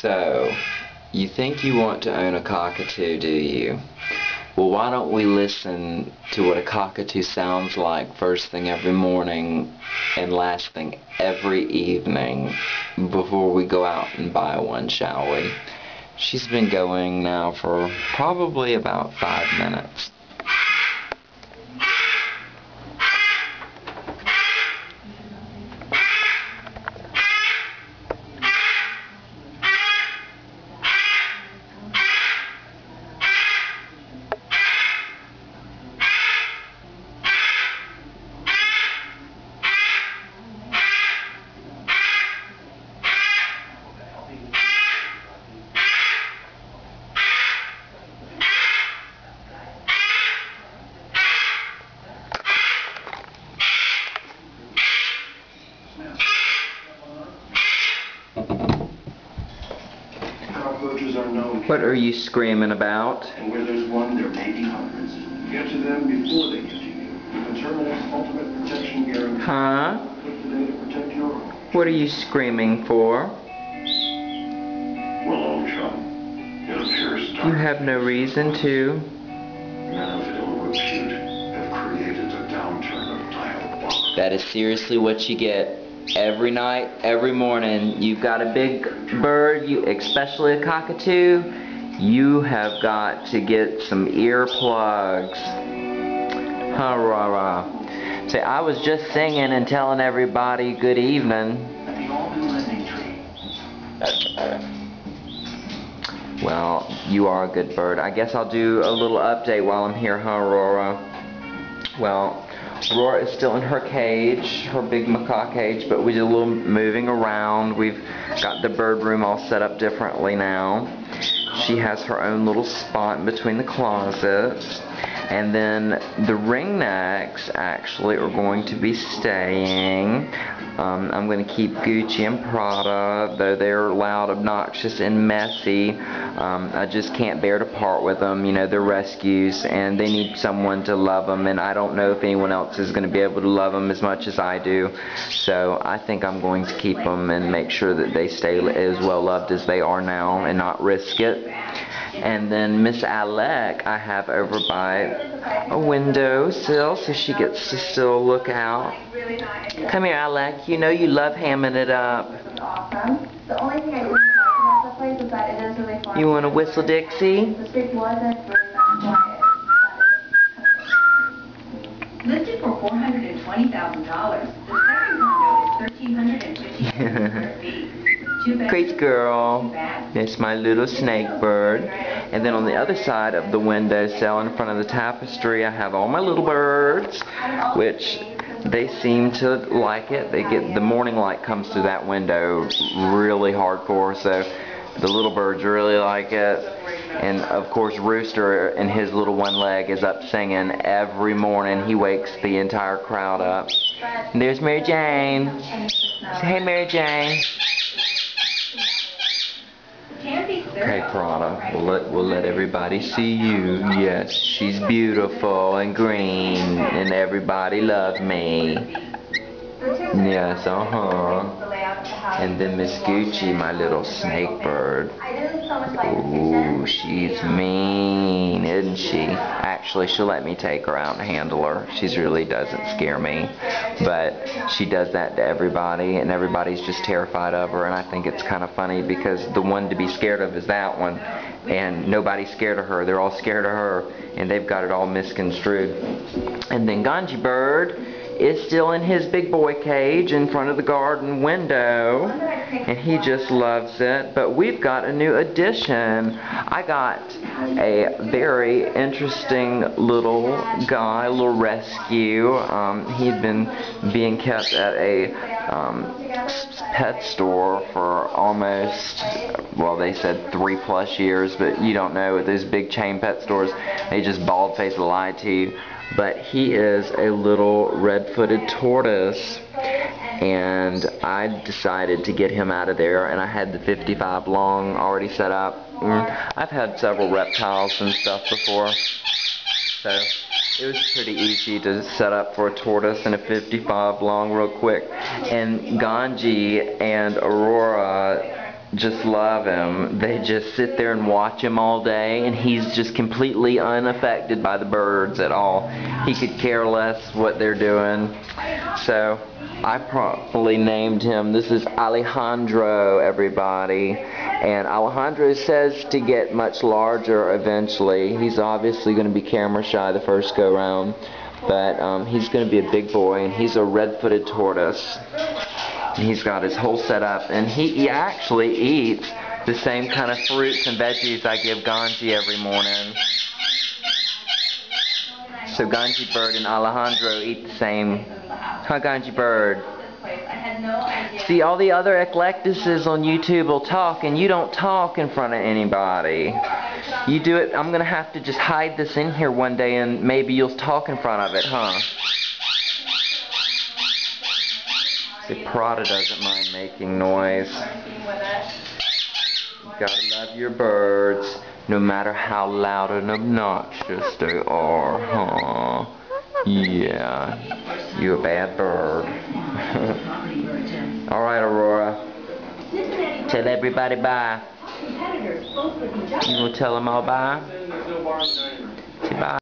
So, you think you want to own a cockatoo, do you? Well, why don't we listen to what a cockatoo sounds like first thing every morning and last thing every evening before we go out and buy one, shall we? She's been going now for probably about 5 minutes. What are you screaming about? And where there's one, there may be hundreds. Get to them before they get to you. The Terminus Ultimate Protection Guarantee. Huh? Click today to protect your own. What are you screaming for? Well, old chum, it appears You have no reason to. men of ill repute have created a downturn of diabolical. That is seriously what you get. Every night, every morning, you've got a big bird, especially a cockatoo, you have got to get some earplugs. Aurora. Say, I was just singing and telling everybody good evening. Well, you are a good bird. I guess I'll do a little update while I'm here, huh, Aurora? Well, Aurora is still in her cage, her big macaque cage, but we did a little moving around. We've got the bird room all set up differently now. She has her own little spot in between the closets. And then the ringnecks actually are going to be staying. I'm going to keep Gucci and Prada, though they're loud, obnoxious, and messy. I just can't bear to part with them. You know, they're rescues, and they need someone to love them, and I don't know if anyone else is going to be able to love them as much as I do. So I think I'm going to keep them and make sure that they stay as well loved as they are now and not risk it. And then Miss Alec I have over by a windowsill so she gets to still look out. Come here, Alec. You know you love hamming it up. Awesome. The only thing I didn't like about the place is that it is really far. You want to whistle, Dixie? The street wasn't very quiet. Listed for $420,000. The second condo is 1,350 square feet. Great girl. It's my little snake bird. And then on the other side of the windowsill in front of the tapestry, I have all my little birds, which they seem to like it. They get the morning light comes through that window really hardcore, so the little birds really like it. And of course Rooster and his little one leg is up singing every morning. He wakes the entire crowd up. And there's Mary Jane. Say hey, Mary Jane. Okay, Prada, we'll let everybody see you. Yes, she's beautiful and green, and everybody loves me. Yes, And then Miss Gucci, my little snake bird. Ooh, she's mean, isn't she? Actually, she'll let me take her out and handle her. She really doesn't scare me. But she does that to everybody, and everybody's just terrified of her. And I think it's kind of funny because the one to be scared of is that one. And nobody's scared of her. They're all scared of her. And they've got it all misconstrued. And then Ganji Bird is still in his big boy cage in front of the garden window, and he just loves it. But we've got a new addition. I got a very interesting little guy, a little rescue. He'd been being kept at a pet store for almost, well, they said 3+ years, but you don't know, with those big chain pet stores, they just bald-faced lie to you. But he is a little red-footed tortoise, and I decided to get him out of there, and I had the 55 long already set up. I've had several reptiles and stuff before, so it was pretty easy to set up for a tortoise and a 55 long real quick. And Ganji and Aurora just love him. They just sit there and watch him all day, and he's just completely unaffected by the birds at all. He could care less what they're doing. So I properly named him. This is Alejandro, everybody. And Alejandro says to get much larger eventually. He's obviously going to be camera shy the first go round, but he's going to be a big boy, and he's a red-footed tortoise. He's got his whole setup, and he actually eats the same kind of fruits and veggies I give Ganji every morning. So Ganji Bird and Alejandro eat the same. Huh, Ganji Bird? See, all the other eclectuses on YouTube will talk, and you don't talk in front of anybody. You do it. I'm going to have to just hide this in here one day, and maybe you'll talk in front of it, huh? See, Prada doesn't mind making noise. You gotta love your birds, no matter how loud and obnoxious they are, huh? Yeah, you're a bad bird. Alright, Aurora. Tell everybody bye. You gonna tell them all bye? Say bye.